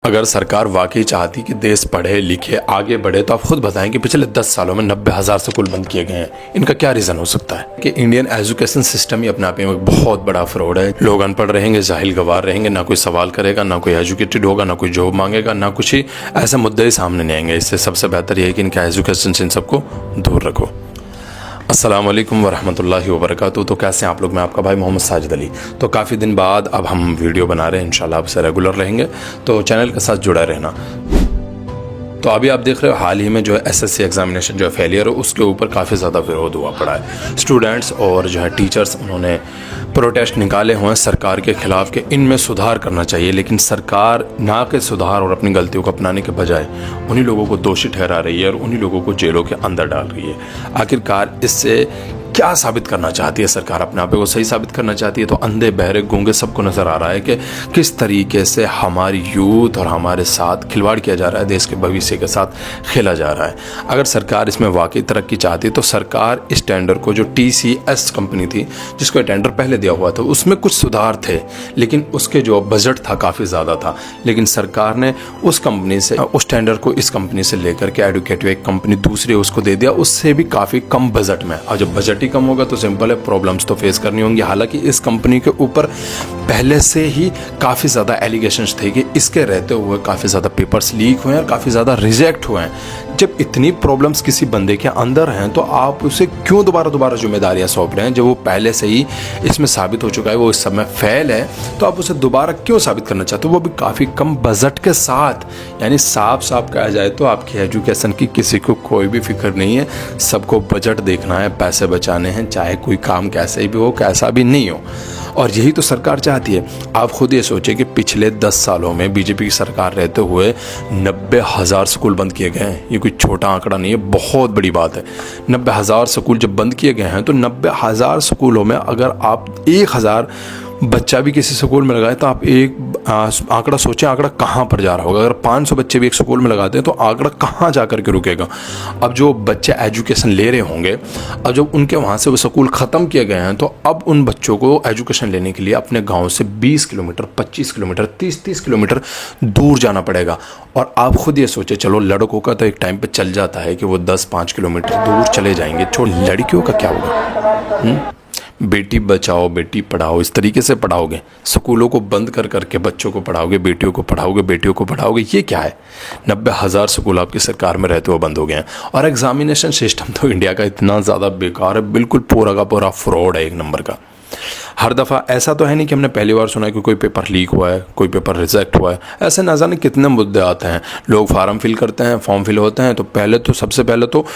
अगर सरकार वाकई चाहती कि देश पढ़े लिखे आगे बढ़े तो आप खुद बताएं कि पिछले 10 सालों में 90,000 स्कूल बंद किए गए हैं। इनका क्या रीज़न हो सकता है कि इंडियन एजुकेशन सिस्टम ही अपने आप में एक बहुत बड़ा फ्रॉड है। लोग अनपढ़ रहेंगे, जाहिल गवार रहेंगे, ना कोई सवाल करेगा, ना कोई एजुकेटेड होगा, ना कोई जॉब मांगेगा, ना कुछ ही ऐसे मुद्दे ही सामने नहीं आएंगे। इससे सबसे बेहतर यह है कि इनका एजुकेशन से इन सबको दूर रखो। अस्सलाम वालेकुम वरहमतुल्लाहि वबरकातुहू। तो कैसे हैं आप लोग? मैं आपका भाई मोहम्मद साजिद अली। तो काफ़ी दिन बाद अब हम वीडियो बना रहे हैं, इंशाल्लाह आपसे रेगुलर रहेंगे, तो चैनल के साथ जुड़ा रहना। तो अभी आप देख रहे हो हाल ही में जो है एसएससी एग्जामिनेशन जो है फेलियर हो, उसके ऊपर काफ़ी ज़्यादा विरोध हुआ पड़ा है। स्टूडेंट्स और जो है टीचर्स उन्होंने प्रोटेस्ट निकाले हुए हैं सरकार के ख़िलाफ़ कि इनमें सुधार करना चाहिए, लेकिन सरकार ना के सुधार और अपनी गलतियों को अपनाने के बजाय उन्हीं लोगों को दोषी ठहरा रही है और उन्हीं लोगों को जेलों के अंदर डाल रही है। आखिरकार इससे क्या साबित करना चाहती है सरकार? अपने आप को सही साबित करना चाहती है? तो अंधे बहरे गूंगे सबको नज़र आ रहा है कि किस तरीके से हमारी यूथ और हमारे साथ खिलवाड़ किया जा रहा है, देश के भविष्य के साथ खेला जा रहा है। अगर सरकार इसमें वाकई तरक्की चाहती तो सरकार इस टेंडर को, जो TCS कंपनी थी जिसको टेंडर पहले दिया हुआ था, उसमें कुछ सुधार थे, लेकिन उसके जो बजट था काफ़ी ज़्यादा था, लेकिन सरकार ने उस कंपनी से, उस टेंडर को इस कंपनी से लेकर के एडुकेटिव एक कंपनी दूसरी उसको दे दिया, उससे भी काफ़ी कम बजट में। और जब बजट कम होगा तो सिंपल है, प्रॉब्लम्स तो फेस करनी होंगी। हालांकि इस कंपनी के ऊपर पहले से ही काफ़ी ज़्यादा एलिगेशंस थे कि इसके रहते हुए काफ़ी ज़्यादा पेपर्स लीक हुए हैं और काफ़ी ज़्यादा रिजेक्ट हुए हैं। जब इतनी प्रॉब्लम्स किसी बंदे के अंदर हैं तो आप उसे क्यों दोबारा जिम्मेदारियां सौंप रहे हैं? जब वो पहले से ही इसमें साबित हो चुका है, वो इस समय फेल है, तो आप उसे दोबारा क्यों साबित करना चाहते हो, वो भी काफ़ी कम बजट के साथ? यानी साफ कहा जाए तो आपकी एजुकेशन की किसी को कोई भी फिक्र नहीं है, सबको बजट देखना है, पैसे बचाने हैं, चाहे कोई काम कैसे भी हो, कैसा भी नहीं हो। और यही तो सरकार चाहती है। आप खुद ये सोचिए कि पिछले 10 सालों में बीजेपी की सरकार रहते हुए 90,000 स्कूल बंद किए गए हैं। ये कोई छोटा आंकड़ा नहीं है, बहुत बड़ी बात है। 90,000 स्कूल जब बंद किए गए हैं तो 90,000 स्कूलों में अगर आप 1,000 बच्चा भी किसी स्कूल में लगाए तो आप एक आंकड़ा सोचें, आंकड़ा कहाँ पर जा रहा होगा। अगर 500 बच्चे भी एक स्कूल में लगाते हैं तो आंकड़ा कहाँ जा कर के रुकेगा। अब जो बच्चे एजुकेशन ले रहे होंगे, अब जब उनके वहाँ से वो स्कूल ख़त्म किए गए हैं, तो अब उन बच्चों को एजुकेशन लेने के लिए अपने गाँव से 20 किलोमीटर, 25 किलोमीटर, 30 किलोमीटर दूर जाना पड़ेगा। और आप खुद ये सोचे, चलो लड़कों का तो एक टाइम पर चल जाता है कि वो 10-5 किलोमीटर दूर चले जाएंगे, छोड़ लड़कियों का क्या होगा? बेटी बचाओ बेटी पढ़ाओ, इस तरीके से पढ़ाओगे, स्कूलों को बंद कर करके बच्चों को पढ़ाओगे, बेटियों को पढ़ाओगे, बेटियों को पढ़ाओगे, ये क्या है? 90,000 स्कूल आपकी सरकार में रहते हुए बंद हो गए हैं। और एग्जामिनेशन सिस्टम तो इंडिया का इतना ज़्यादा बेकार है, बिल्कुल पूरा का पूरा फ्रॉड है, एक नंबर का। हर दफ़ा ऐसा तो है नहीं कि हमने पहली बार सुना है कि कोई पेपर लीक हुआ है, कोई पेपर रिजेक्ट हुआ है। ऐसे ना जाने कितने मुद्दे आते हैं। लोग फार्म फिल करते हैं, फॉर्म फिल होते हैं, तो सबसे पहले तो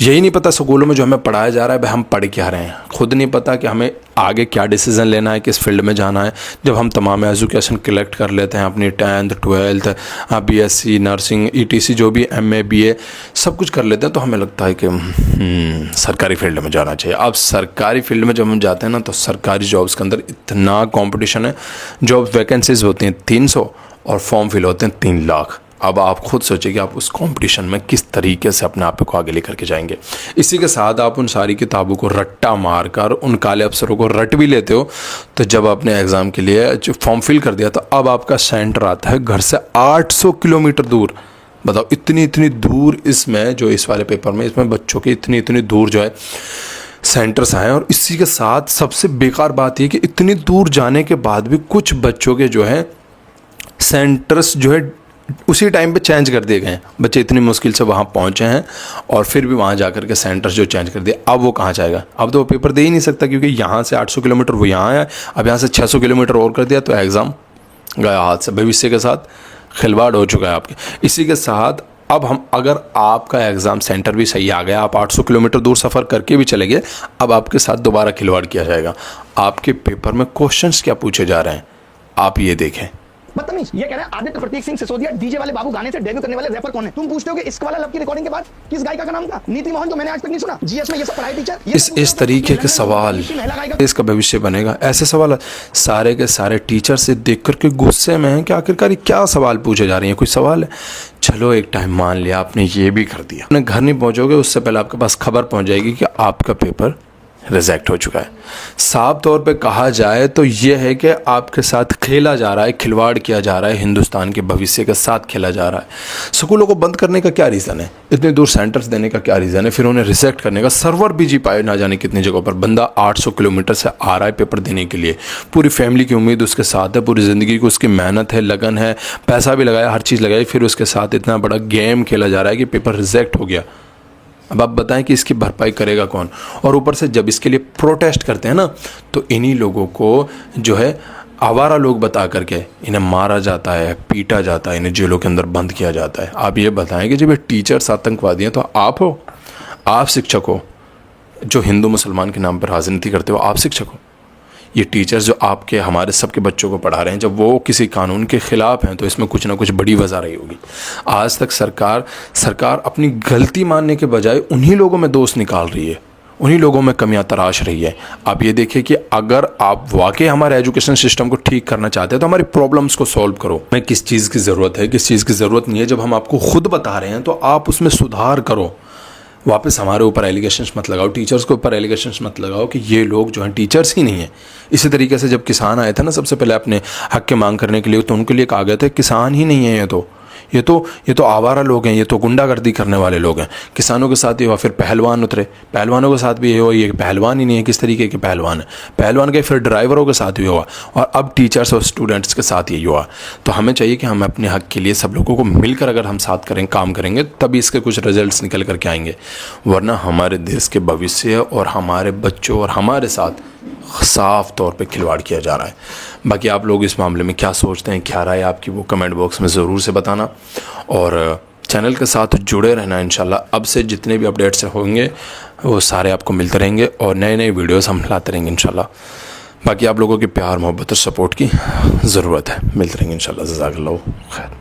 यही नहीं पता स्कूलों में जो हमें पढ़ाया जा रहा है भाई हम पढ़ क्या रहे हैं। खुद नहीं पता कि हमें आगे क्या डिसीज़न लेना है, किस फील्ड में जाना है। जब हम तमाम एजुकेशन कलेक्ट कर लेते हैं, अपनी 10th 12th BSc nursing ETC जो भी MA BA सब कुछ कर लेते हैं, तो हमें लगता है कि सरकारी फील्ड में जाना चाहिए। अब सरकारी फील्ड में जब हम जाते हैं ना, तो सरकारी जॉब्स के अंदर इतना कॉम्पिटिशन है। जॉब वैकेंसीज होती हैं 300 और फॉर्म फिल होते हैं 3 लाख। अब आप खुद सोचिए कि आप उस कंपटीशन में किस तरीके से अपने आप को आगे लेकर के जाएंगे। इसी के साथ आप उन सारी किताबों को रट्टा मारकर उन काले अफसरों को रट भी लेते हो। तो जब आपने एग्ज़ाम के लिए जो फॉर्म फिल कर दिया, तो अब आपका सेंटर आता है घर से 800 किलोमीटर दूर। बताओ, इतनी दूर इसमें जो इस वाले पेपर में इसमें बच्चों के इतनी दूर जो है सेंटर्स आए। और इसी के साथ सबसे बेकार बात यह कि इतनी दूर जाने के बाद भी कुछ बच्चों के जो है सेंटर्स जो है उसी टाइम पे चेंज कर दिए गए हैं। बच्चे इतनी मुश्किल से वहाँ पहुँचे हैं और फिर भी वहाँ जाकर के सेंटर्स जो चेंज कर दिए, अब वो कहाँ जाएगा? अब तो वो पेपर दे ही नहीं सकता, क्योंकि यहाँ से 800 किलोमीटर वो यहाँ आया, अब यहाँ से 600 किलोमीटर और कर दिया तो एग्ज़ाम गया हाथ से। भविष्य के साथ खिलवाड़ हो चुका है आपके। इसी के साथ अब हम, अगर आपका एग्ज़ाम सेंटर भी सही आ गया, आप 800 किलोमीटर दूर सफ़र करके भी चले गए, अब आपके साथ दोबारा खिलवाड़ किया जाएगा। आपके पेपर में क्वेश्चंस क्या पूछे जा रहे हैं, आप ये देखें। बदतमीज ये कह रहा है आदित्य प्रतीक सिंह सिसोदिया डीजे वाले बाबू गाने से डेब्यू करने वाले रैपर कौन है? तुम पूछते हो कि इश्क वाला लव की रिकॉर्डिंग के बाद किस गायिका का नाम था? नीति मोहन, जो मैंने आज तक नहीं सुना। जीएस में ये सब पढ़ाई टीचर इस तरीके के सवाल, इसका भविष्य बनेगा। ऐसे सवाल सारे के सारे टीचर से देख करके गुस्से में हैं कि आखिरकार क्या सवाल पूछे जा रहे हैं, कोई सवाल है? चलो एक टाइम मान लिया आपने ये भी कर दिया, अपने घर नहीं पहुंचोगे उससे पहले आपके पास खबर पहुंच जाएगी कि आपका पेपर रिजेक्ट हो चुका है। साफ तौर पे कहा जाए तो ये है कि आपके साथ खेला जा रहा है, खिलवाड़ किया जा रहा है, हिंदुस्तान के भविष्य के साथ खेला जा रहा है। स्कूलों को बंद करने का क्या रीज़न है, इतनी दूर सेंटर्स देने का क्या रीज़न है, फिर उन्हें रिजेक्ट करने का। सर्वर बिजी पाए ना जाने कितनी जगहों पर, बंदा 800 किलोमीटर से आ रहा है पेपर देने के लिए, पूरी फैमिली की उम्मीद उसके साथ है, पूरी ज़िंदगी की उसकी मेहनत है, लगन है, पैसा भी लगाया, हर चीज़ लगाई, फिर उसके साथ इतना बड़ा गेम खेला जा रहा है कि पेपर रिजेक्ट हो गया। अब आप बताएं कि इसकी भरपाई करेगा कौन। और ऊपर से जब इसके लिए प्रोटेस्ट करते हैं ना, तो इन्हीं लोगों को जो है आवारा लोग बता करके इन्हें मारा जाता है, पीटा जाता है, इन्हें जेलों के अंदर बंद किया जाता है। आप ये बताएं कि जब ये टीचर्स आतंकवादी हैं तो आप हो, आप शिक्षक हो, जो हिंदू मुसलमान के नाम पर राजनीति करते हो, आप शिक्षक हो। ये टीचर्स जो आपके हमारे सबके बच्चों को पढ़ा रहे हैं, जब वो किसी कानून के ख़िलाफ़ हैं तो इसमें कुछ ना कुछ बड़ी वजह रही होगी। आज तक सरकार अपनी गलती मानने के बजाय उन्हीं लोगों में दोष निकाल रही है, उन्हीं लोगों में कमियां तराश रही है। आप ये देखिए कि अगर आप वाकई हमारे एजुकेशन सिस्टम को ठीक करना चाहते हैं तो हमारी प्रॉब्लम्स को सॉल्व करो। हमें किस चीज़ की ज़रूरत है, किस चीज़ की ज़रूरत नहीं है, जब हम आपको खुद बता रहे हैं तो आप उसमें सुधार करो। वापस हमारे ऊपर एलिगेशंस मत लगाओ, टीचर्स के ऊपर एलिगेशंस मत लगाओ कि ये लोग जो हैं टीचर्स ही नहीं है। इसी तरीके से जब किसान आए थे ना सबसे पहले अपने हक की मांग करने के लिए, तो उनके लिए कहा गया था किसान ही नहीं है, ये तो आवारा लोग हैं, ये तो गुंडागर्दी करने वाले लोग हैं। किसानों के साथ ये हुआ, फिर पहलवान उतरे, पहलवानों के साथ भी ये हुआ, ये पहलवान ही नहीं है, किस तरीके के पहलवान है, पहलवान के फिर ड्राइवरों के साथ भी हुआ, और अब टीचर्स और स्टूडेंट्स के साथ यही हुआ। तो हमें चाहिए कि हम अपने हक के लिए सब लोगों को मिलकर अगर हम साथ करें, काम करेंगे, तभी इसके कुछ रिजल्ट्स निकल करके आएंगे। वरना हमारे देश के भविष्य और हमारे बच्चों और हमारे साथ साफ तौर पे खिलवाड़ किया जा रहा है। बाकी आप लोग इस मामले में क्या सोचते हैं, क्या राय है आपकी, वो कमेंट बॉक्स में ज़रूर से बताना, और चैनल के साथ जुड़े रहना। इंशाल्लाह अब से जितने भी अपडेट्स होंगे वो सारे आपको मिलते रहेंगे, और नए नए वीडियोस हम लाते रहेंगे इंशाल्लाह। बाकी आप लोगों की प्यार, मोहब्बत और सपोर्ट की ज़रूरत है। मिलते रहेंगे इंशाल्लाह। जज़ाकल्लाह खैर।